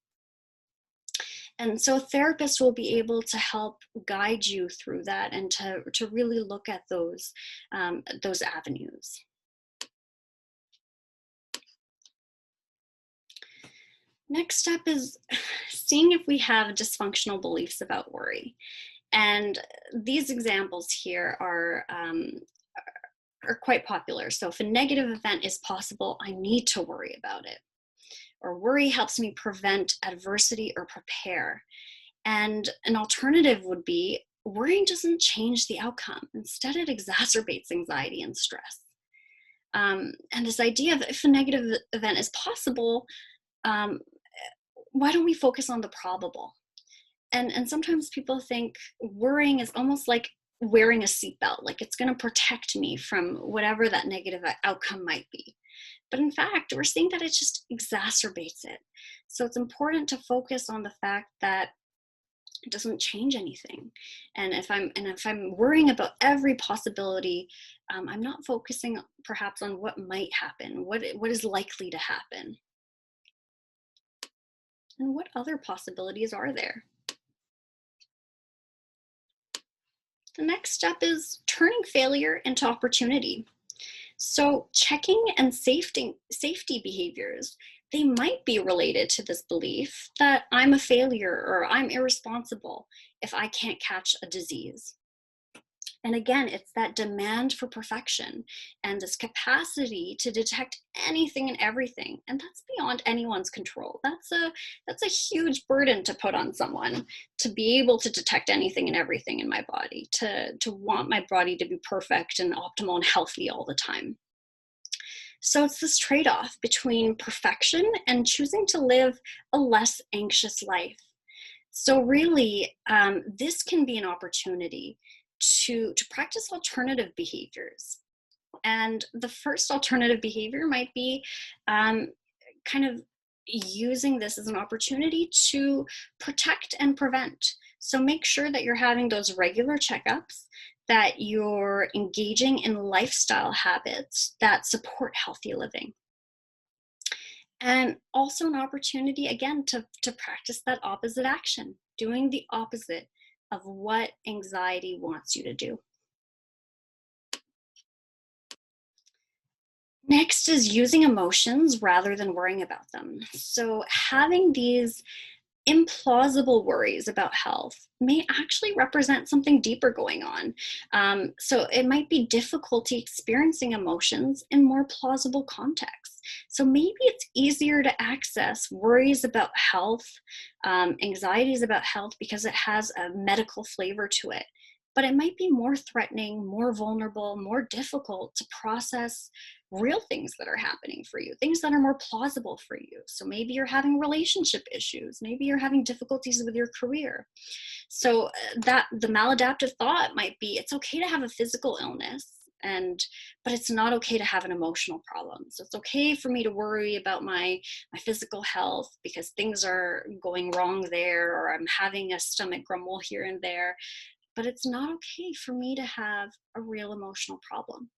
And so a therapist will be able to help guide you through that and to really look at those avenues. Next step is seeing if we have dysfunctional beliefs about worry. And these examples here are quite popular. So if a negative event is possible, I need to worry about it. Or worry helps me prevent adversity or prepare. And an alternative would be worrying doesn't change the outcome. Instead, it exacerbates anxiety and stress. And this idea of if a negative event is possible, why don't we focus on the probable? And sometimes people think worrying is almost like wearing a seatbelt, like it's going to protect me from whatever that negative outcome might be. But in fact, we're seeing that it just exacerbates it. So it's important to focus on the fact that it doesn't change anything. And if I'm worrying about every possibility, I'm not focusing perhaps on what might happen, what is likely to happen. And what other possibilities are there? The next step is turning failure into opportunity. So checking and safety behaviors, they might be related to this belief that I'm a failure or I'm irresponsible if I can't catch a disease. And again, it's that demand for perfection and this capacity to detect anything and everything. And that's beyond anyone's control. That's a huge burden to put on someone, to be able to detect anything and everything in my body, to want my body to be perfect and optimal and healthy all the time. So it's this trade-off between perfection and choosing to live a less anxious life. So really, this can be an opportunity to practice alternative behaviors. And the first alternative behavior might be um, kind of using this as an opportunity to protect and prevent. So make sure that you're having those regular checkups, that you're engaging in lifestyle habits that support healthy living. And also an opportunity, again, to practice that opposite action, doing the opposite of what anxiety wants you to do. Next is using emotions rather than worrying about them. So, having these implausible worries about health may actually represent something deeper going on. So, it might be difficulty experiencing emotions in more plausible contexts. So, maybe it's easier to access worries about health, anxieties about health, because it has a medical flavor to it. But it might be more threatening, more vulnerable, more difficult to process real things that are happening for you, things that are more plausible for you. So maybe you're having relationship issues, maybe you're having difficulties with your career. So that the maladaptive thought might be it's okay to have a physical illness, but it's not okay to have an emotional problem. So it's okay for me to worry about my physical health because things are going wrong there, or I'm having a stomach grumble here and there, but it's not okay for me to have a real emotional problem.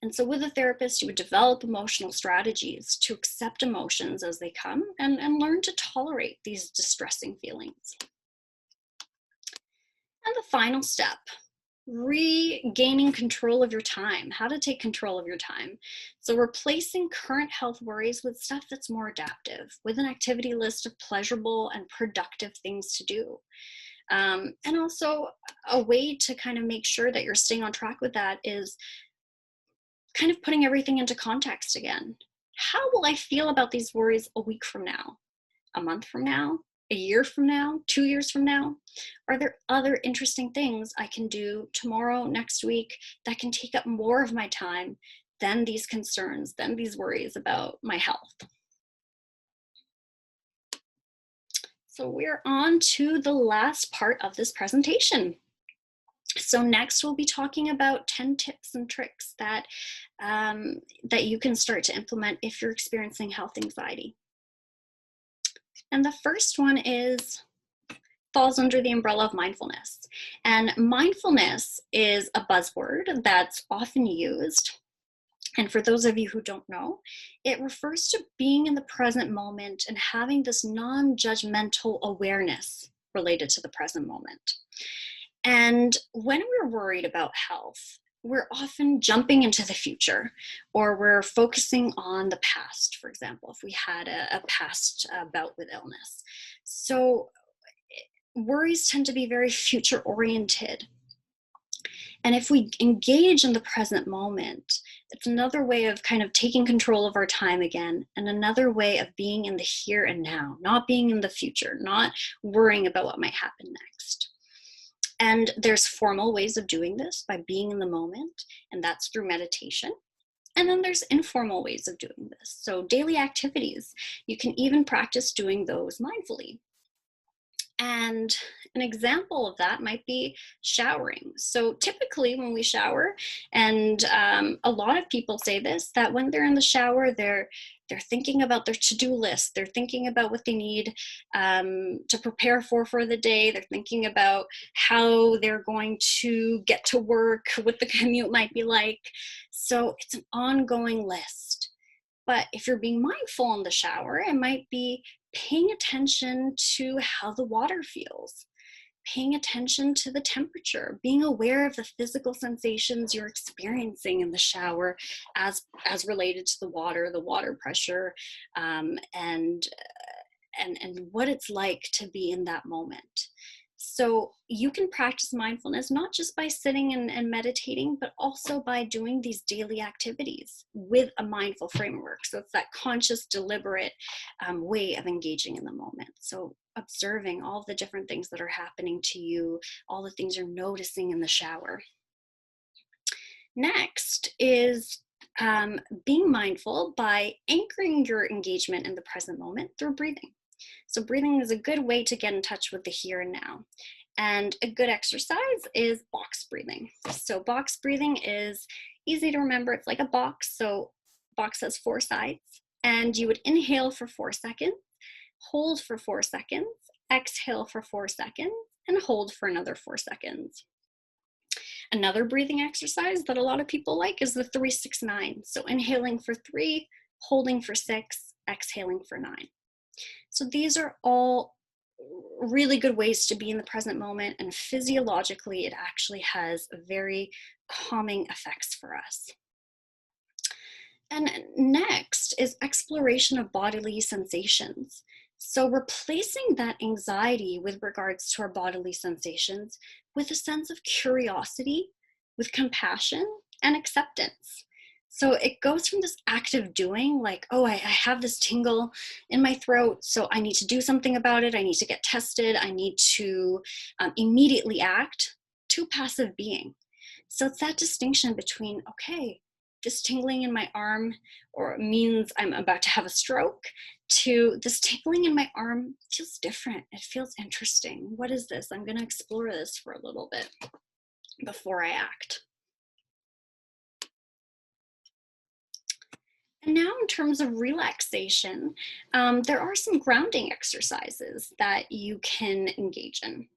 And so, with a therapist, you would develop emotional strategies to accept emotions as they come and learn to tolerate these distressing feelings. And the final step, regaining control of your time, how to take control of your time. So, replacing current health worries with stuff that's more adaptive, with an activity list of pleasurable and productive things to do. And also, a way to kind of make sure that you're staying on track with that is kind of putting everything into context again. How will I feel about these worries a week from now, a month from now, a year from now, 2 years from now? Are there other interesting things I can do tomorrow, next week, that can take up more of my time than these concerns, than these worries about my health? So we're on to the last part of this presentation. So next we'll be talking about 10 tips and tricks that you can start to implement if you're experiencing health anxiety. And the first one falls under the umbrella of mindfulness. And mindfulness is a buzzword that's often used. And for those of you who don't know, it refers to being in the present moment and having this non-judgmental awareness related to the present moment. And when we're worried about health, we're often jumping into the future, or we're focusing on the past, for example, if we had a past bout with illness. So worries tend to be very future oriented. And if we engage in the present moment, it's another way of kind of taking control of our time again, and another way of being in the here and now, not being in the future, not worrying about what might happen next. And there's formal ways of doing this by being in the moment, and that's through meditation. And then there's informal ways of doing this. So daily activities, you can even practice doing those mindfully. And an example of that might be showering. So typically when we shower, and a lot of people say this, that when they're in the shower, they're thinking about their to-do list. They're thinking about what they need to prepare for the day. They're thinking about how they're going to get to work, what the commute might be like. So it's an ongoing list. But if you're being mindful in the shower, it might be paying attention to how the water feels, paying attention to the temperature, being aware of the physical sensations you're experiencing in the shower as related to the water pressure, and what it's like to be in that moment. So you can practice mindfulness not just by sitting and meditating, but also by doing these daily activities with a mindful framework. So it's that conscious, deliberate way of engaging in the moment. So observing all the different things that are happening to you, all the things you're noticing in the shower. Next is being mindful by anchoring your engagement in the present moment through breathing. So breathing is a good way to get in touch with the here and now. And a good exercise is box breathing. So box breathing is easy to remember. It's like a box. So box has 4 sides, and you would inhale for 4 seconds, hold for 4 seconds, exhale for 4 seconds, and hold for another 4 seconds. Another breathing exercise that a lot of people like is the 3-6-9. So inhaling for 3, holding for 6, exhaling for 9. So these are all really good ways to be in the present moment, and physiologically it actually has very calming effects for us. And next is exploration of bodily sensations. So replacing that anxiety with regards to our bodily sensations with a sense of curiosity, with compassion and acceptance. So it goes from this active doing, like, oh, I have this tingle in my throat, so I need to do something about it. I need to get tested. I need to immediately act, to passive being. So it's that distinction between, okay, this tingling in my arm or means I'm about to have a stroke, to this tingling in my arm feels different. It feels interesting. What is this? I'm going to explore this for a little bit before I act. And now in terms of relaxation, there are some grounding exercises that you can engage in.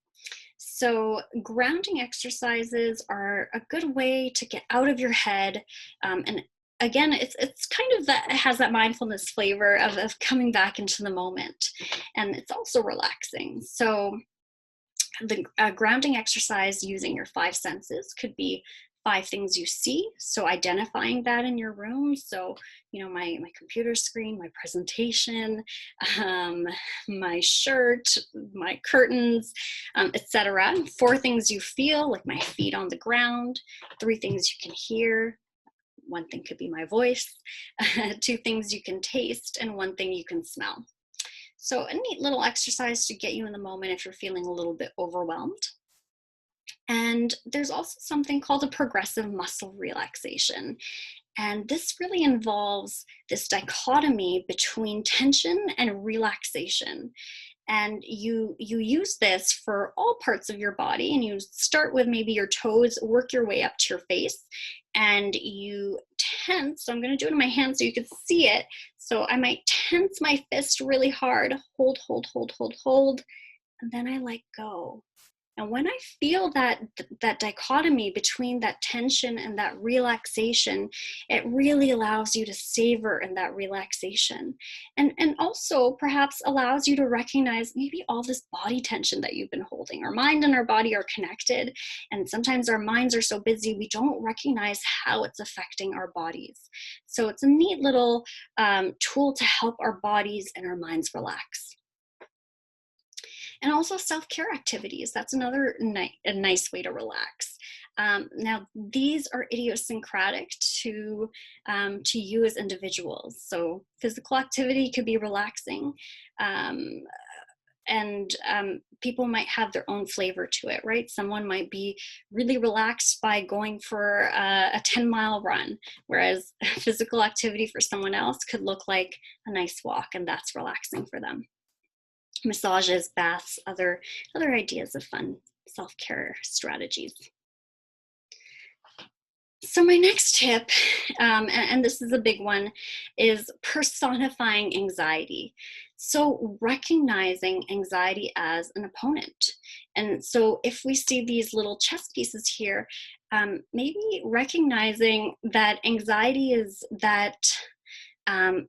So grounding exercises are a good way to get out of your head. And again, it's kind of that, it has that mindfulness flavor of coming back into the moment. And it's also relaxing. So the grounding exercise using your 5 senses could be 5 things you see. So identifying that in your room. So, you know, my computer screen, my presentation, my shirt, my curtains, etc. 4 things you feel, like my feet on the ground. 3 things you can hear. 1 thing could be my voice. 2 things you can taste, and 1 thing you can smell. So a neat little exercise to get you in the moment if you're feeling a little bit overwhelmed. And there's also something called a progressive muscle relaxation. And this really involves this dichotomy between tension and relaxation. And you use this for all parts of your body, and you start with maybe your toes, work your way up to your face, and you tense. So I'm going to do it in my hand so you can see it. So I might tense my fist really hard, hold, and then I let go. And when I feel that dichotomy between that tension and that relaxation, it really allows you to savor in that relaxation. And also perhaps allows you to recognize maybe all this body tension that you've been holding. Our mind and our body are connected. And sometimes our minds are so busy, we don't recognize how it's affecting our bodies. So it's a neat little tool to help our bodies and our minds relax. And also self-care activities. That's another a nice way to relax. Now, these are idiosyncratic to you as individuals. So physical activity could be relaxing. And people might have their own flavor to it, right? Someone might be really relaxed by going for a 10-mile run, whereas physical activity for someone else could look like a nice walk, and that's relaxing for them. Massages, baths, other ideas of fun self-care strategies. So my next tip, and this is a big one, is personifying anxiety. So recognizing anxiety as an opponent. And so if we see these little chess pieces here, maybe recognizing that anxiety is that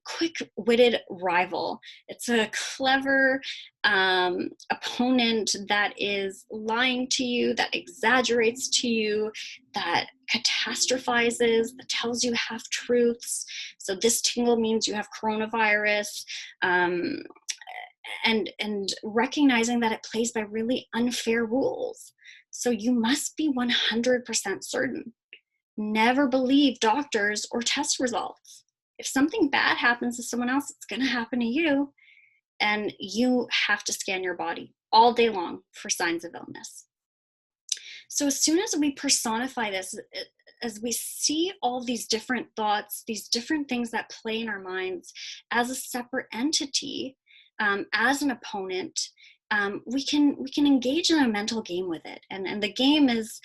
quick-witted rival. It's a clever opponent that is lying to you, that exaggerates to you, that catastrophizes, that tells you half-truths. So this tingle means you have coronavirus. And recognizing that it plays by really unfair rules. So you must be 100% certain. Never believe doctors or test results. If something bad happens to someone else, it's going to happen to you. And you have to scan your body all day long for signs of illness. So as soon as we personify this, as we see all these different thoughts, these different things that play in our minds as a separate entity, as an opponent, we can engage in a mental game with it, and the game is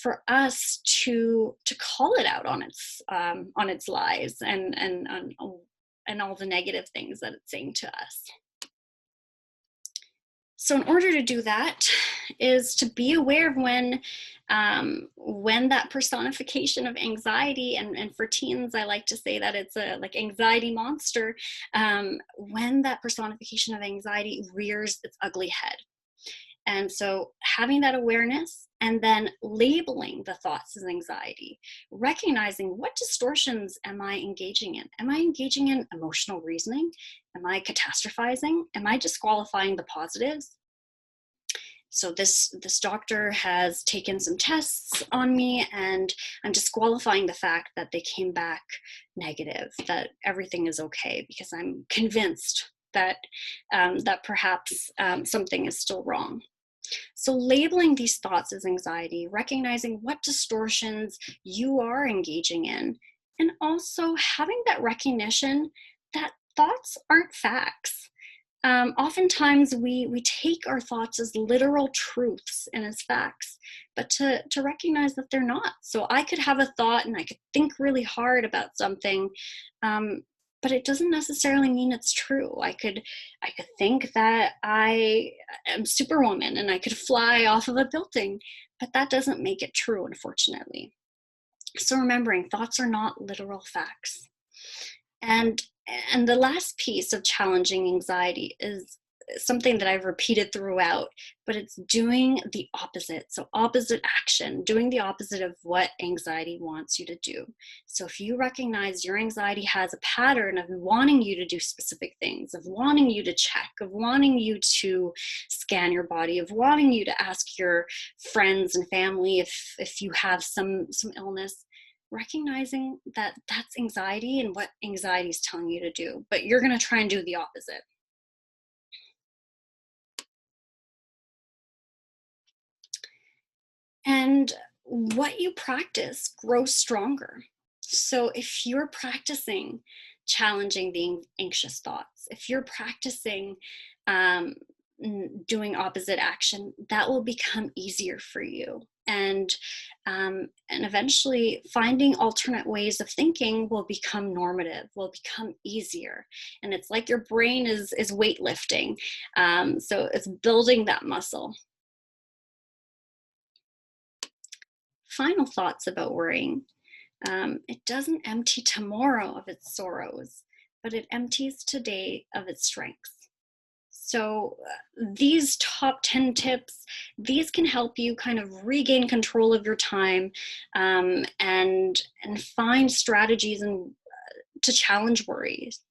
for us to call it out on its lies and all the negative things that it's saying to us. So in order to do that is to be aware of when that personification of anxiety, and for teens, I like to say that it's a like anxiety monster, when that personification of anxiety rears its ugly head. And so having that awareness and then labeling the thoughts as anxiety, recognizing what distortions am I engaging in? Am I engaging in emotional reasoning? Am I catastrophizing? Am I disqualifying the positives? So this doctor has taken some tests on me, and I'm disqualifying the fact that they came back negative, that everything is okay, because I'm convinced that that perhaps something is still wrong. So labeling these thoughts as anxiety, recognizing what distortions you are engaging in, and also having that recognition that thoughts aren't facts. Oftentimes we take our thoughts as literal truths and as facts, but to recognize that they're not. So I could have a thought and I could think really hard about something, but it doesn't necessarily mean it's true. I could think that I am Superwoman and I could fly off of a building, but that doesn't make it true, unfortunately. So remembering thoughts are not literal facts. And the last piece of challenging anxiety is something that I've repeated throughout, but it's doing the opposite. So opposite action, doing the opposite of what anxiety wants you to do. So if you recognize your anxiety has a pattern of wanting you to do specific things, of wanting you to check, of wanting you to scan your body, of wanting you to ask your friends and family if you have some illness, recognizing that that's anxiety and what anxiety is telling you to do, but you're going to try and do the opposite. And what you practice grows stronger. So if you're practicing challenging the anxious thoughts, if you're practicing doing opposite action, that will become easier for you. And eventually finding alternate ways of thinking will become normative, will become easier. And it's like your brain is weightlifting. So it's building that muscle. Final thoughts about worrying. It doesn't empty tomorrow of its sorrows, but it empties today of its strengths. So these top 10 tips, these can help you kind of regain control of your time, and find strategies to challenge worries,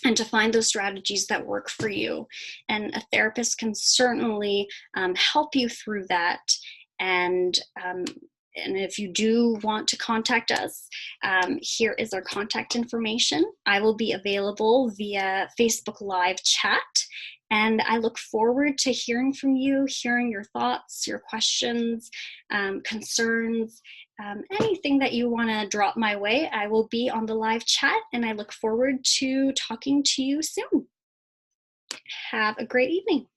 and to find those strategies that work for you. And a therapist can certainly help you through that. And if you do want to contact us, here is our contact information. I will be available via Facebook Live chat. And I look forward to hearing from you, hearing your thoughts, your questions, concerns, anything that you want to drop my way. I will be on the live chat, and I look forward to talking to you soon. Have a great evening.